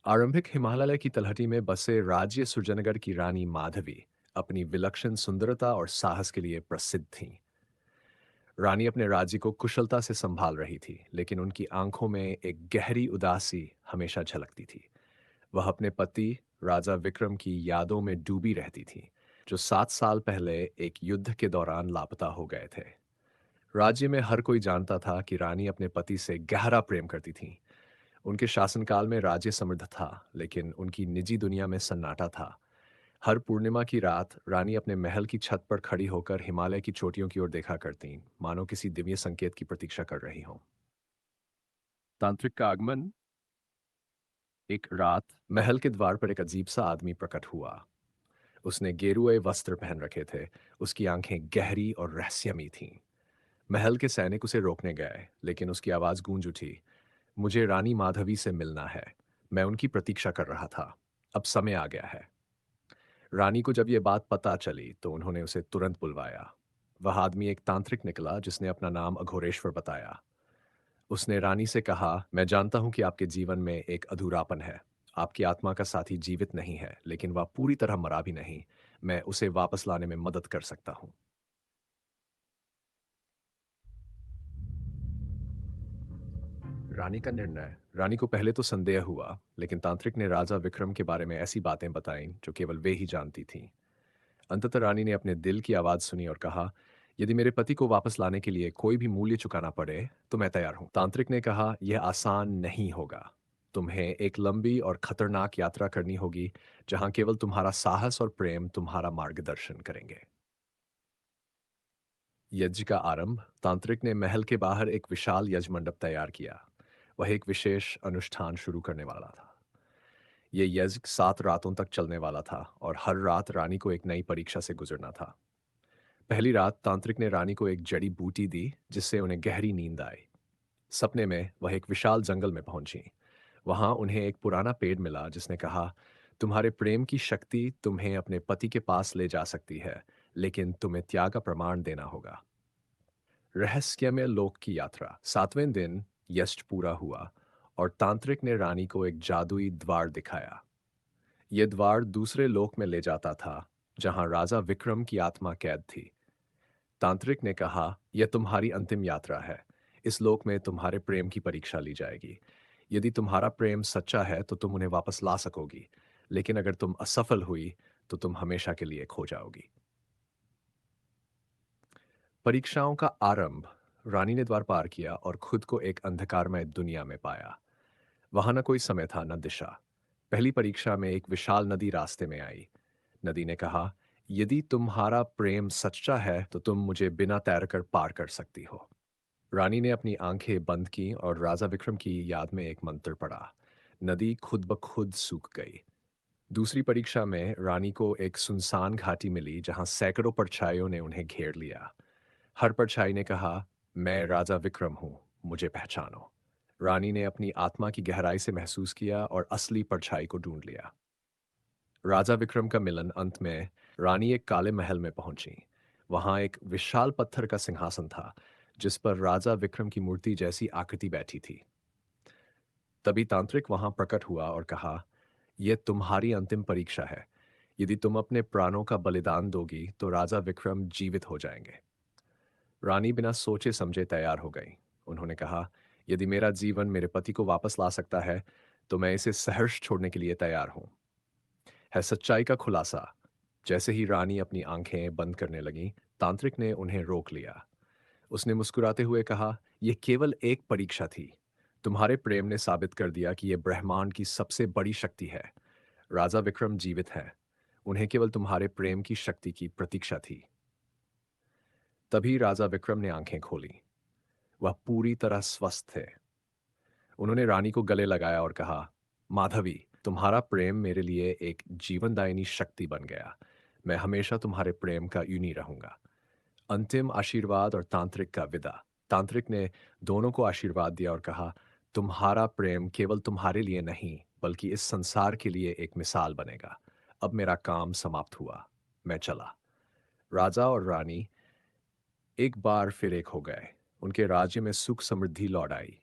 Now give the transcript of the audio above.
आरंभिक हिमालय की तलहटी में बसे राज्य सुरजनगढ़ की रानी माधवी अपनी विलक्षण सुंदरता और साहस के लिए प्रसिद्ध थीं। रानी अपने राज्य को कुशलता से संभाल रही थी, लेकिन उनकी आंखों में एक गहरी उदासी हमेशा झलकती थी। वह अपने पति राजा विक्रम की यादों में डूबी रहती थी, जो 7 साल पहले एक युद्ध के दौरान लापता हो गए थे। राज्य में हर कोई जानता था कि रानी अपने पति से गहरा प्रेम करती थीं। उनके शासनकाल में राज्य समृद्ध था, लेकिन उनकी निजी दुनिया में सन्नाटा था। हर पूर्णिमा की रात रानी अपने महल की छत पर खड़ी होकर हिमालय की चोटियों की ओर देखा करतीं, मानो किसी दिव्य संकेत की प्रतीक्षा कर रही हों। तांत्रिक का आगमन। एक रात महल के द्वार पर एक अजीब सा आदमी प्रकट हुआ। उसने गेरुए वस्त्र पहन रखे थे। उसकी आंखें गहरी और रहस्यमयी थीं। महल के सैनिक उसे रोकने गए, लेकिन उसकी आवाज गूंज उठी, मुझे रानी माधवी से मिलना है। मैं उनकी प्रतीक्षा कर रहा था। अब समय आ गया है। रानी को जब ये बात पता चली तो उन्होंने उसे तुरंत बुलवाया। वह आदमी एक तांत्रिक निकला जिसने अपना नाम अघोरेश्वर बताया। उसने रानी से कहा, मैं जानता हूं कि आपके जीवन में एक अधूरापन है। आपकी आत्मा का साथी जीवित नहीं है, लेकिन वह पूरी तरह मरा भी नहीं। मैं उसे वापस लाने में मदद कर सकता हूं। रानी का निर्णय। रानी को पहले तो संदेह हुआ, लेकिन तांत्रिक ने राजा विक्रम के बारे में ऐसी बातें बताईं जो केवल वे ही जानती थीं। अंततः रानी ने अपने दिल की आवाज सुनी और कहा, यदि मेरे पति को वापस लाने के लिए कोई भी मूल्य चुकाना पड़े तो मैं तैयार हूं। तांत्रिक ने कहा, यह आसान नहीं होगा। तुम्हें एक लंबी और खतरनाक यात्रा करनी होगी, जहां केवल तुम्हारा साहस और प्रेम तुम्हारा मार्गदर्शन करेंगे। यज्ञ का आरंभ। तांत्रिक ने महल के बाहर एक विशाल यज्ञ मंडप तैयार किया। वह एक विशेष अनुष्ठान शुरू करने वाला था। यह यज्ञ 7 रातों तक चलने वाला था और हर रात रानी को एक नई परीक्षा से गुजरना था। पहली रात तांत्रिक ने रानी को एक जड़ी बूटी दी, जिससे उन्हें गहरी नींद आई। सपने में वह एक विशाल जंगल में पहुंची। वहां उन्हें एक पुराना पेड़ मिला जिसने कहा, तुम्हारे प्रेम की शक्ति तुम्हें अपने पति के पास ले जा सकती है, लेकिन तुम्हें त्याग का प्रमाण देना होगा। रहस्यमय लोक की यात्रा। 7वें दिन यश पूरा हुआ और तांत्रिक ने रानी को एक जादुई द्वार दिखाया। यह द्वार दूसरे लोक में ले जाता था, जहां राजा विक्रम की आत्मा कैद थी। तांत्रिक ने कहा, यह तुम्हारी अंतिम यात्रा है। इस लोक में तुम्हारे प्रेम की परीक्षा ली जाएगी। यदि तुम्हारा प्रेम सच्चा है तो तुम उन्हें वापस ला सकोगी, लेकिन अगर तुम असफल हुई तो तुम हमेशा के लिए खो जाओगी। परीक्षाओं का आरंभ। रानी ने द्वार पार किया और खुद को एक अंधकारमय दुनिया में पाया। वहां न कोई समय था, न दिशा। पहली परीक्षा में एक विशाल नदी रास्ते में आई। नदी ने कहा, यदि तुम्हारा प्रेम सच्चा है तो तुम मुझे बिना तैरकर पार कर सकती हो। रानी ने अपनी आंखें बंद की और राजा विक्रम की याद में एक मंत्र पढ़ा। नदी खुद ब खुद सूख गई। दूसरी परीक्षा में रानी को एक सुनसान घाटी मिली, जहां सैकड़ों परछाइयों ने उन्हें घेर लिया। हर परछाई ने कहा, मैं राजा विक्रम हूं, मुझे पहचानो। रानी ने अपनी आत्मा की गहराई से महसूस किया और असली परछाई को ढूंढ लिया। राजा विक्रम का मिलन। अंत में रानी एक काले महल में पहुंची। वहां एक विशाल पत्थर का सिंहासन था, जिस पर राजा विक्रम की मूर्ति जैसी आकृति बैठी थी। तभी तांत्रिक वहां प्रकट हुआ और कहा, यह तुम्हारी अंतिम परीक्षा है। यदि तुम अपने प्राणों का बलिदान दोगी तो राजा विक्रम जीवित हो जाएंगे। रानी बिना सोचे समझे तैयार हो गई। उन्होंने कहा, यदि मेरा जीवन मेरे पति को वापस ला सकता है तो मैं इसे सहर्ष छोड़ने के लिए तैयार हूं। है सच्चाई का खुलासा। जैसे ही रानी अपनी आंखें बंद करने लगी, तांत्रिक ने उन्हें रोक लिया। उसने मुस्कुराते हुए कहा, यह केवल एक परीक्षा थी। तुम्हारे प्रेम ने साबित कर दिया कि यह ब्रह्मांड की सबसे बड़ी शक्ति है। राजा विक्रम जीवित हैं। उन्हें केवल तुम्हारे प्रेम की शक्ति की प्रतीक्षा थी। तभी राजा विक्रम ने आंखें खोली। वह पूरी तरह स्वस्थ थे। उन्होंने रानी को गले लगाया और कहा, माधवी, तुम्हारा प्रेम मेरे लिए एक जीवनदायिनी शक्ति बन गया। मैं हमेशा तुम्हारे प्रेम का यूं ही रहूंगा। अंतिम आशीर्वाद और तांत्रिक का विदा। तांत्रिक ने दोनों को आशीर्वाद दिया और कहा, तुम्हारा प्रेम केवल तुम्हारे लिए नहीं, बल्कि इस संसार के लिए एक मिसाल बनेगा। अब मेरा काम समाप्त हुआ। मैं चला। राजा और रानी एक बार फिर एक हो गए। उनके राज्य में सुख समृद्धि लौट आई।